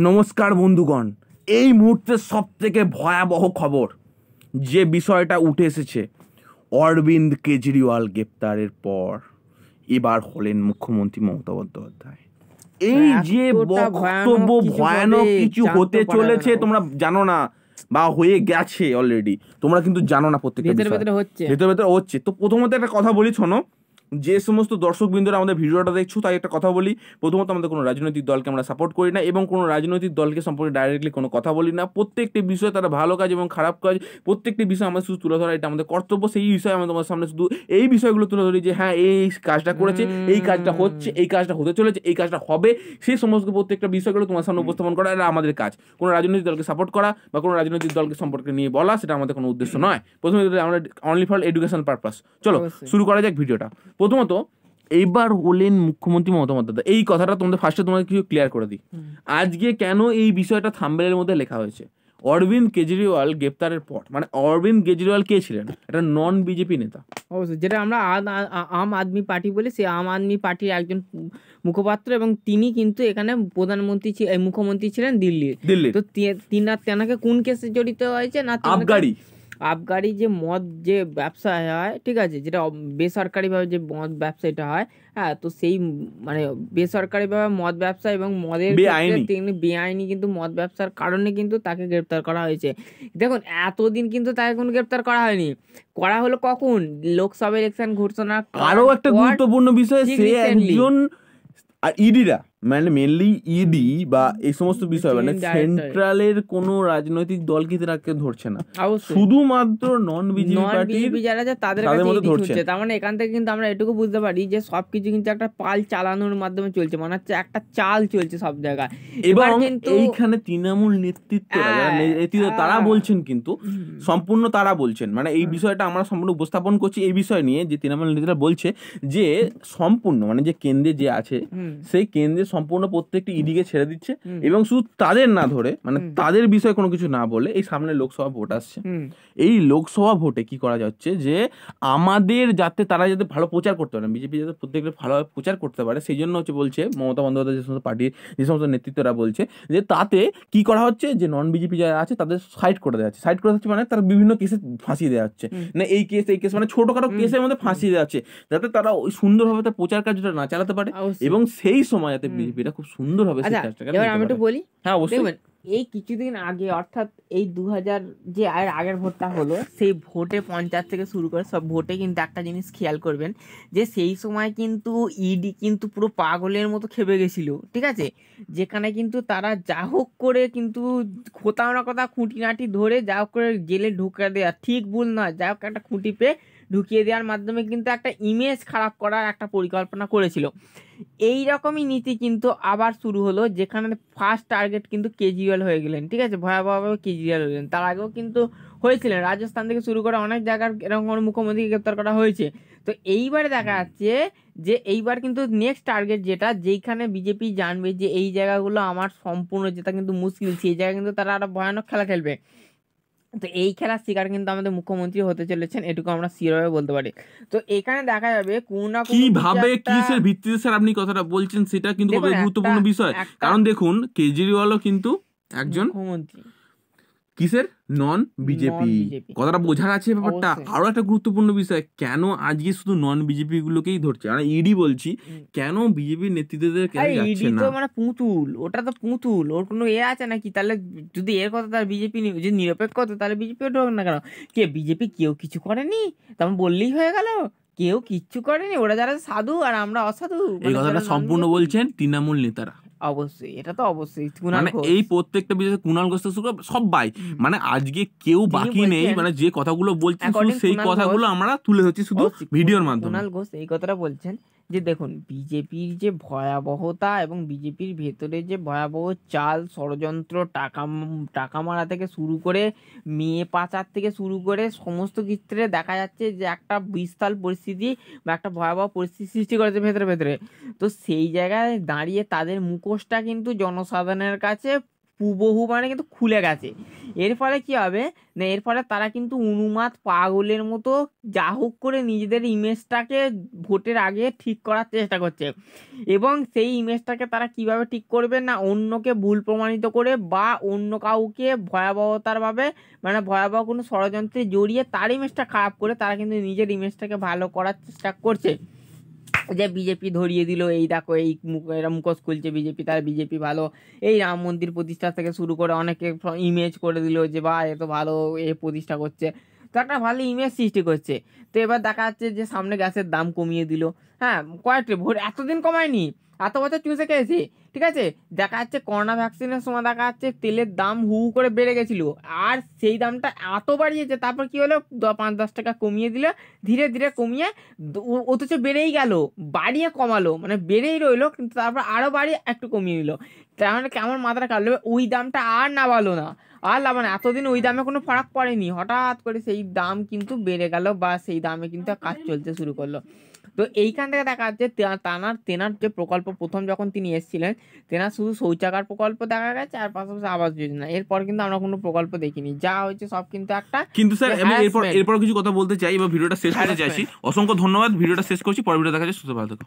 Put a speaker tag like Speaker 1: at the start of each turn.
Speaker 1: নমস্কার বন্ধুগণ, এই মুহূর্তে সবথেকে ভয়াবহ খবর যে বিষয়টা উঠে এসেছে, অরবিন্দ কেজরিওয়াল গ্রেপ্তারের পর এবার হলেন মুখ্যমন্ত্রী মমতা বন্দ্যোপাধ্যায়। এই যে বক্তব্য ভয়ানক কিছু হতে চলেছে তোমরা জানো না, বা হয়ে গেছে অলরেডি, তোমরা কিন্তু জানো না। প্রত্যেকটা ভেতরে হচ্ছে। তো প্রথমত একটা কথা বলি, শোনো, যে সমস্ত দর্শকবৃন্দরা আমাদের ভিডিওটা দেখছো তাই একটা কথা বলি। প্রথমত, আমাদের কোনো রাজনৈতিক দলকে আমরা সাপোর্ট করি না এবং কোনো রাজনৈতিক দলকে সম্পর্কে ডাইরেক্টলি কোনো কথা বলি না। প্রত্যেকটি বিষয়ে তারা ভালো কাজ এবং খারাপ কাজ, প্রত্যেকটি বিষয় আমাদের শুধু তুলে ধরা, এটা আমাদের কর্তব্য। সেই বিষয়ে আমরা তোমার সামনে শুধু এই বিষয়গুলো তুলে ধরি যে হ্যাঁ, এই কাজটা করেছে, এই কাজটা হচ্ছে, এই কাজটা হতে চলেছে, এই কাজটা হবে, সেই সমস্ত প্রত্যেকটা বিষয়গুলো তোমার সামনে উপস্থাপন করা, এটা আমাদের কাজ। কোনো রাজনৈতিক দলকে সাপোর্ট করা বা কোনো রাজনৈতিক দলকে সম্পর্কে নিয়ে বলা, সেটা আমাদের কোনো উদ্দেশ্য নয়। প্রথমে আমরা অনলি ফর এডুকেশন পারপাস। চলো শুরু করা যাক ভিডিওটা। প্রথমত, এইবার হলেন মুখ্যমন্ত্রী মমতা বন্দ্যোপাধ্যায়। এই কথাটা তোমাদের ফার্স্টে তোমাকে কিছু ক্লিয়ার করে দিই। আজকে কেন এই বিষয়টা থাম্বনেলের মধ্যে লেখা হয়েছে, অরবিন্দ কেজরিওয়াল গ্রেপ্তারের পর। মানে অরবিন্দ কেজরিওয়াল কে ছিলেন? এটা নন বিজেপি নেতা,
Speaker 2: অবশ্যই, যেটা আমরা আম আদমি পার্টি বলি, সেই আম আদমি পার্টির একজন মুখপাত্র, এবং তিনি কিন্তু এখানে প্রধানমন্ত্রী মুখ্যমন্ত্রী ছিলেন দিল্লি। তো তেনাকে কোন কেসে জড়িত হয়েছে না, আবগারি যে মদ যে ব্যবসা হয়, ঠিক আছে, যেটা বেসরকারিভাবে যে মদ ব্যবসাটা হয়, হ্যাঁ, তো সেই মানে বেসরকারিভাবে মদ ব্যবসা এবং মদের তিনি বেআইনি কিন্তু মদ ব্যবসার কারণে কিন্তু তাকে গ্রেপ্তার করা হয়েছে। দেখুন, এতদিন কিন্তু তাকে কোনো গ্রেপ্তার করা হয়নি, করা হলো কখন? লোকসভা ইলেকশন ঘোষণা।
Speaker 1: আরো একটা গুরুত্বপূর্ণ বিষয়, সে একজন আর ইডিরা, মানে মেনলি ইডি বা এই সমস্ত বিষয়, মানে সেন্ট্রালের কোনো রাজনৈতিক দলকে তাকে ধরছে না, শুধুমাত্র নন বিজেপি
Speaker 2: যারা আছে তাদের কাছে ধরছে। তার মানে এখান থেকে কিন্তু আমরা এটুকু বুঝতে পারি যে সবকিছু কিন্তু একটা পাল চালানোর মাধ্যমে চলছে, মানে হচ্ছে একটা চাল চলছে সব জায়গায়।
Speaker 1: এবং এইখানে তৃণমূল নেতৃত্ব তারা বলছেন, কিন্তু সম্পূর্ণ তারা বলছেন, মানে এই বিষয়টা আমরা সম্পূর্ণ উপস্থাপন করছি এই বিষয় নিয়ে, যে তৃণমূল নেতৃত্বরা বলছে যে সম্পূর্ণ মানে যে কেন্দ্রে যে আছে, সেই কেন্দ্রে সম্পূর্ণ প্রত্যেকটি ইডিকে ছেড়ে দিচ্ছে এবং শুধু তাদের না ধরে, মানে তাদের বিষয়ে কোনো কিছু না বলে, এই সামনে লোকসভা ভোট আসছে, এই লোকসভা ভোটে কি করা যাচ্ছে যে আমাদের যাতে তারা যাতে ভালো প্রচার করতে পারে, বিজেপি যাতে প্রত্যেকটা ভালোভাবে প্রচার করতে পারে, সেই জন্য হচ্ছে বলছে মমতা বন্দ্যোপাধ্যায় যে সমস্ত পার্টির যে সমস্ত নেতৃত্বরা বলছে যে তাতে কি করা হচ্ছে, যে নন বিজেপি যারা আছে তাদের সাইড করে দেওয়া হচ্ছে। সাইড করে যাচ্ছে মানে তারা বিভিন্ন কেসে ফাঁসিয়ে দেওয়া হচ্ছে, না এই কেস মানে ছোটখাটো কেসের মধ্যে ফাঁসিয়ে দেওয়া হচ্ছে, যাতে তারা ওই সুন্দরভাবে তার প্রচার কার্যটা না চালাতে পারে এবং সেই সময় যাতে বিজেপিটা খুব সুন্দরভাবে সেই কাজটাকে।
Speaker 2: এবার আমি একটু বলি।
Speaker 1: হ্যাঁ, অবশ্যই।
Speaker 2: এই কিছুদিন আগে, অর্থাৎ এই 2000 যে আগের ভোটটা হলো, সেই ভোটে পঞ্চায়েত থেকে শুরু করে সব ভোটে কিন্তু একটা জিনিস খেয়াল করবেন, যে সেই সময় কিন্তু ইডি কিন্তু পুরো পাগলের মতো খেপে গেছিল, ঠিক আছে, যেখানে কিন্তু তারা যা হোক করে কিন্তু কোথাও না কোথাও খুঁটিনাটি ধরে যা হোক করে জেলে ঢুকে দেওয়া, ঠিক ভুল নয়, যা হোক একটা খুঁটি পেয়ে ঢুকিয়ে দেওয়ার মাধ্যমে কিন্তু একটা ইমেজ খারাপ করার একটা পরিকল্পনা করেছিল। এই রকমই নীতি কিন্তু আবার শুরু হলো, যেখানে ফার্স্ট টার্গেট কিন্তু কেজরিওয়াল হয়ে গেলেন, ঠিক আছে, ভয়াবহভাবে কেজরিওয়াল হয়ে গেলেন। তার আগেও কিন্তু হয়েছিলেন, রাজস্থান থেকে শুরু করে অনেক জায়গার এরকম কোনো মুখ্যমন্ত্রীকে গ্রেপ্তার করা হয়েছে। তো এইবারে দেখা যাচ্ছে যে এইবার কিন্তু নেক্সট টার্গেট যেইখানে বিজেপি জানবে যে এই জায়গাগুলো আমার সম্পূর্ণ যেটা কিন্তু মুশকিল, সেই জায়গায় কিন্তু তারা একটা ভয়ানক খেলা খেলবে। তো এই খেলার শিকার কিন্তু আমাদের মুখ্যমন্ত্রী হতে চলেছেন, এটুকু আমরা শিরোভাবে বলতে পারি। তো এখানে দেখা যাবে
Speaker 1: কিভাবে কিসের ভিত্তিতে স্যার আপনি কথাটা বলছেন, সেটা কিন্তু খুবই গুরুত্বপূর্ণ বিষয়। কারণ দেখুন, কেজরিওয়ালও কিন্তু একজন মুখ্যমন্ত্রী, কিসের? নন বিজেপি। কথাটা বোঝার আছে ব্যাপারটা। আরো একটা গুরুত্বপূর্ণ বিষয়, কেন আজকে শুধু নন বিজেপি গুলোকেই ধরছে, মানে ইডি বলছি, কেন বিজেপির নেতৃত্বদের কেন যাচ্ছে না?
Speaker 2: মানে পুতুল, ওটা তো পুতুল, ওর কোনো আছে নাকি? তাহলে যদি এর কথা তার বিজেপি যদি নিরপেক্ষ হতো, তাহলে বিজেপি ঢোক না কেন? কে বিজেপি কেউ কিছু করেনি, তেমন বললেই হয়ে গেল, কেউ কিচ্ছু করেনি, ওরা যারা সাধু আর আমরা অসাধু।
Speaker 1: এই কথাটা সম্পূর্ণ বলছেন তৃণমূল নেতারা।
Speaker 2: অবশ্যই, এটা তো অবশ্যই,
Speaker 1: মানে এই প্রত্যেকটা বিষয়ে কুণাল ঘোষ সবাই, মানে আজকে কেউ বাকি নেই, মানে যে কথাগুলো বলছেন সেই কথাগুলো আমরা তুলে ধরছি শুধু ভিডিওর মাধ্যমে।
Speaker 2: কুণাল ঘোষ এই কথাটা বলছেন যে দেখুন, বিজেপির যে ভয়াবহতা এবং বিজেপির ভেতরে যে ভয়াবহ চাল ষড়যন্ত্র, টাকা মারা থেকে শুরু করে মেয়ে পাচার থেকে শুরু করে সমস্ত ক্ষেত্রে দেখা যাচ্ছে যে একটা বিশাল পরিস্থিতি বা একটা ভয়াবহ পরিস্থিতি সৃষ্টি করেছে ভেতরে। তো সেই জায়গায় দাঁড়িয়ে তাদের মুখোশটা কিন্তু জনসাধারণের কাছে বহু মানে কিন্তু খুলে গেছে। এর ফলে কি হবে না, এর ফলে তারা কিন্তু উন্মাদ পাগলের মতো যা হোক করে নিজেদের ইমেজটাকে ভোটের আগে ঠিক করার চেষ্টা করছে, এবং সেই ইমেজটাকে তারা কিভাবে ঠিক করবে না, অন্যকে ভুল প্রমাণিত করে বা অন্য কাউকে ভয়াবহতার ভাবে মানে ভয়াবহ কোনো ষড়যন্ত্রে জড়িয়ে তার ইমেজটা খারাপ করে তারা কিন্তু নিজের ইমেজটাকে ভালো করার চেষ্টা করছে। যে বিজেপি ধরিয়ে দিল, এই দেখো এই এরা মুখোশ খুলছে বিজেপি, তার বিজেপি ভালো, এই রাম মন্দির প্রতিষ্ঠা থেকে শুরু করে অনেকে ইমেজ করে দিল যে বা এ তো ভালো, এ প্রতিষ্ঠা করছে, তো একটা ভালো ইমেজ সৃষ্টি করছে। তো এবার দেখা যাচ্ছে যে সামনে গ্যাসের দাম কমিয়ে দিল, হ্যাঁ কয়েকটা ভোট এতদিন কমায়নি, এত বছর চুষে খেয়েছে, ঠিক আছে। দেখা যাচ্ছে করোনা ভ্যাকসিনের সময় দেখা যাচ্ছে তেলের দাম হু হু করে বেড়ে গেছিলো, আর সেই দামটা এত বাড়িয়েছে, তারপর কি হলো 5-10 টাকা কমিয়ে দিলে, ধীরে ধীরে কমিয়ে অথচ বেড়েই গেল, বাড়িয়ে কমালো, মানে বেড়েই রইলো কিন্তু তারপর আরো বাড়িয়ে একটু কমিয়ে দিল। তার মানে কেমন মাথাটা কাটলো, ওই দামটা আর নামালো না, আর লাভ না, এতদিন ওই দামে কোনো ফারাক পড়েনি, হঠাৎ করে সেই দাম কিন্তু বেড়ে গেল বা সেই দামে কিন্তু কাজ চলতে শুরু করলো। তো এইখান থেকে দেখা যাচ্ছে তেনার যে প্রকল্প প্রথম যখন তিনি এসেছিলেন, তেনার শুধু শৌচাগার প্রকল্প দেখা গেছে আর পাশাপাশি আবাস যোজনা, এরপর কিন্তু আমরা কোনো প্রকল্প দেখিনি, যা হয়েছে সব কিন্তু একটা
Speaker 1: কিন্তু স্যার আমি এরপর কিছু কথা বলতে চাই, এবার ভিডিওটা শেষ করতে চাইছি। অসংখ্য ধন্যবাদ, ভিডিওটা শেষ করছি, পরের ভিডিও দেখা যাচ্ছে, সুস্থ ভালো থেকো।